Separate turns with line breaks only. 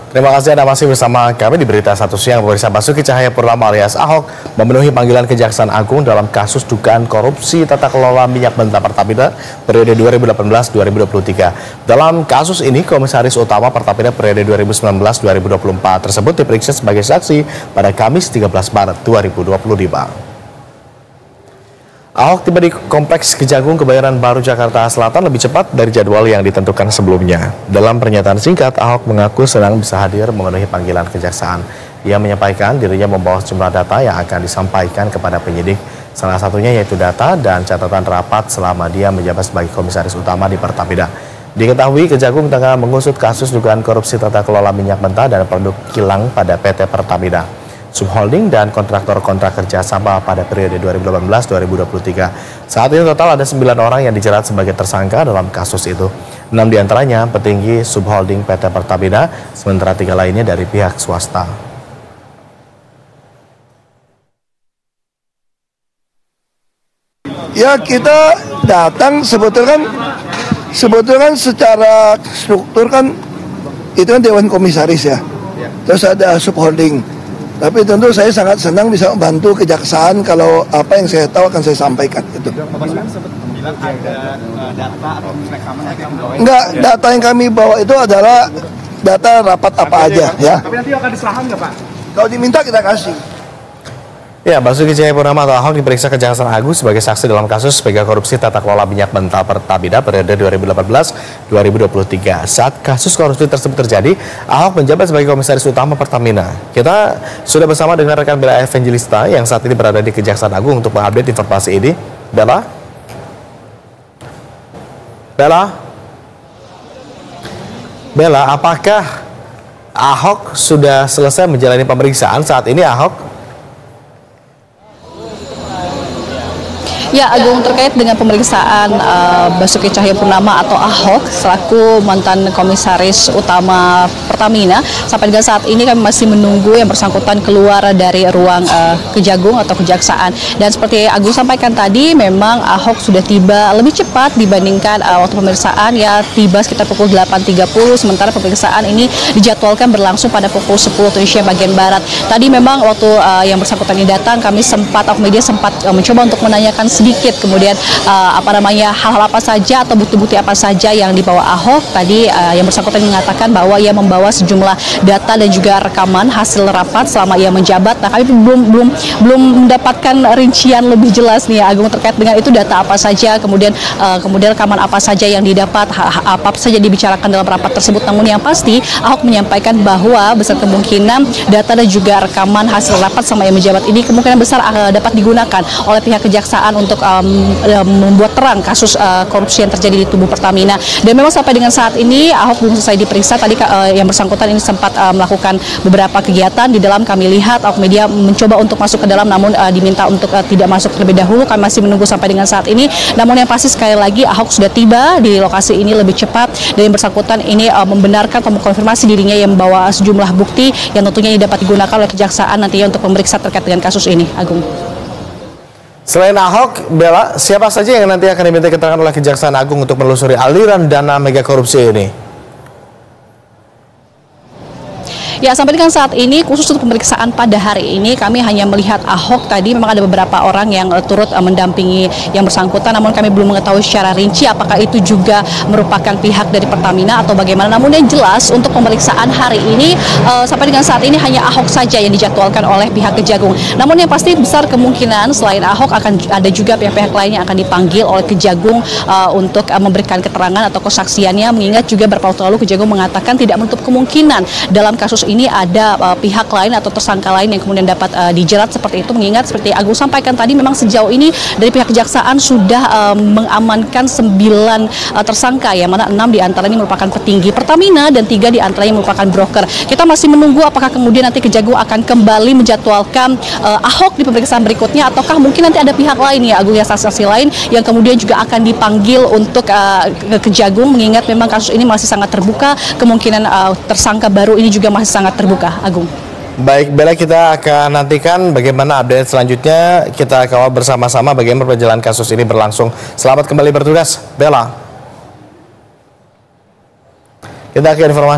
Terima kasih Anda masih bersama kami di Berita Satu Siang. Pemirsa, Basuki Cahayapurnama alias Ahok memenuhi panggilan Kejaksaan Agung dalam kasus dugaan korupsi tata kelola minyak mentah Pertamina periode 2018-2023. Dalam kasus ini, Komisaris Utama Pertamina periode 2019-2024 tersebut diperiksa sebagai saksi pada Kamis 13 Maret 2025. Ahok tiba di Kompleks Kejagung Kebayoran Baru, Jakarta Selatan lebih cepat dari jadwal yang ditentukan sebelumnya. Dalam pernyataan singkat, Ahok mengaku senang bisa hadir memenuhi panggilan kejaksaan. Ia menyampaikan dirinya membawa sejumlah data yang akan disampaikan kepada penyidik. Salah satunya yaitu data dan catatan rapat selama dia menjabat sebagai Komisaris Utama di Pertamina. Diketahui Kejagung tengah mengusut kasus dugaan korupsi tata kelola minyak mentah dan produk kilang pada PT Pertamina, subholding dan kontraktor-kontrak kerja sama pada periode 2018-2023. Saat ini total ada 9 orang yang dijerat sebagai tersangka dalam kasus itu. 6 diantaranya petinggi subholding PT Pertamina, sementara 3 lainnya dari pihak swasta.
Ya, kita datang sebetulnya kan secara struktur kan itu kan Dewan Komisaris ya. Terus ada subholding. Tapi tentu saya sangat senang bisa membantu kejaksaan kalau apa yang saya tahu akan saya sampaikan. Itu. Enggak, data yang kami bawa itu adalah data rapat apa aja ya.
Tapi nanti akan diserahkan nggak Pak?
Kalau diminta kita kasih.
Ya, Basuki Cahayapurnama atau Ahok diperiksa Kejaksaan Agung sebagai saksi dalam kasus mega korupsi tata kelola minyak mentah Pertamina periode 2018-2023. Saat kasus korupsi tersebut terjadi, Ahok menjabat sebagai Komisaris Utama Pertamina. Kita sudah bersama dengan rekan Bella Evangelista yang saat ini berada di Kejaksaan Agung untuk mengupdate informasi ini. Bella? Bella, apakah Ahok sudah selesai menjalani pemeriksaan saat ini, Ahok?
Ya, Agung, terkait dengan pemeriksaan Basuki Cahayapurnama atau Ahok selaku mantan Komisaris Utama Pertamina, sampai dengan saat ini kami masih menunggu yang bersangkutan keluar dari ruang Kejagung atau Kejaksaan. Dan seperti Agung sampaikan tadi, memang Ahok sudah tiba lebih cepat dibandingkan waktu pemeriksaan, ya tiba sekitar pukul 8.30, sementara pemeriksaan ini dijadwalkan berlangsung pada pukul 10 Indonesia bagian Barat. Tadi memang waktu yang bersangkutan ini datang, kami sempat, awak media sempat mencoba untuk menanyakan sedikit kemudian hal-hal apa saja atau bukti-bukti apa saja yang dibawa Ahok. Tadi yang bersangkutan mengatakan bahwa ia membawa sejumlah data dan juga rekaman hasil rapat selama ia menjabat. Nah, kami belum mendapatkan rincian lebih jelas nih ya, Agung, terkait dengan itu data apa saja, kemudian rekaman apa saja yang didapat, apa saja dibicarakan dalam rapat tersebut. Namun yang pasti Ahok menyampaikan bahwa besar kemungkinan data dan juga rekaman hasil rapat selama ia menjabat ini kemungkinan besar dapat digunakan oleh pihak kejaksaan untuk membuat terang kasus korupsi yang terjadi di tubuh Pertamina. Dan memang sampai dengan saat ini Ahok belum selesai diperiksa. Tadi yang bersangkutan ini sempat melakukan beberapa kegiatan di dalam. Kami lihat awak media mencoba untuk masuk ke dalam, namun diminta untuk tidak masuk terlebih dahulu. Kami masih menunggu sampai dengan saat ini. Namun yang pasti sekali lagi Ahok sudah tiba di lokasi ini lebih cepat, dan yang bersangkutan ini membenarkan atau mengkonfirmasi dirinya yang membawa sejumlah bukti yang tentunya dapat digunakan oleh kejaksaan nantinya untuk memeriksa terkait dengan kasus ini, Agung.
Selain Ahok, Bella, siapa saja yang nanti akan diminta keterangan oleh Kejaksaan Agung untuk menelusuri aliran dana mega korupsi ini?
Ya, sampai dengan saat ini khusus untuk pemeriksaan pada hari ini kami hanya melihat Ahok. Tadi memang ada beberapa orang yang turut mendampingi yang bersangkutan, namun kami belum mengetahui secara rinci apakah itu juga merupakan pihak dari Pertamina atau bagaimana. Namun yang jelas untuk pemeriksaan hari ini sampai dengan saat ini hanya Ahok saja yang dijadwalkan oleh pihak Kejagung. Namun yang pasti besar kemungkinan selain Ahok akan ada juga pihak-pihak lain yang akan dipanggil oleh Kejagung untuk memberikan keterangan atau kesaksiannya, mengingat juga beberapa waktu lalu Kejagung mengatakan tidak menutup kemungkinan dalam kasus ini ada pihak lain atau tersangka lain yang kemudian dapat dijerat seperti itu, mengingat seperti Agung sampaikan tadi memang sejauh ini dari pihak kejaksaan sudah mengamankan 9 tersangka, yang mana 6 diantaranya merupakan petinggi Pertamina dan 3 diantaranya merupakan broker. Kita masih menunggu apakah kemudian nanti Kejagung akan kembali menjadwalkan Ahok di pemeriksaan berikutnya, ataukah mungkin nanti ada pihak lain ya Agung, ya saksi-saksi lain yang kemudian juga akan dipanggil untuk Kejagung, mengingat memang kasus ini masih sangat terbuka, kemungkinan tersangka baru ini juga masih sangat terbuka, Agung.
Baik, Bella, kita akan nantikan bagaimana update selanjutnya. Kita kawal bersama-sama bagaimana perjalanan kasus ini berlangsung. Selamat kembali bertugas, Bella. Kita ke informasi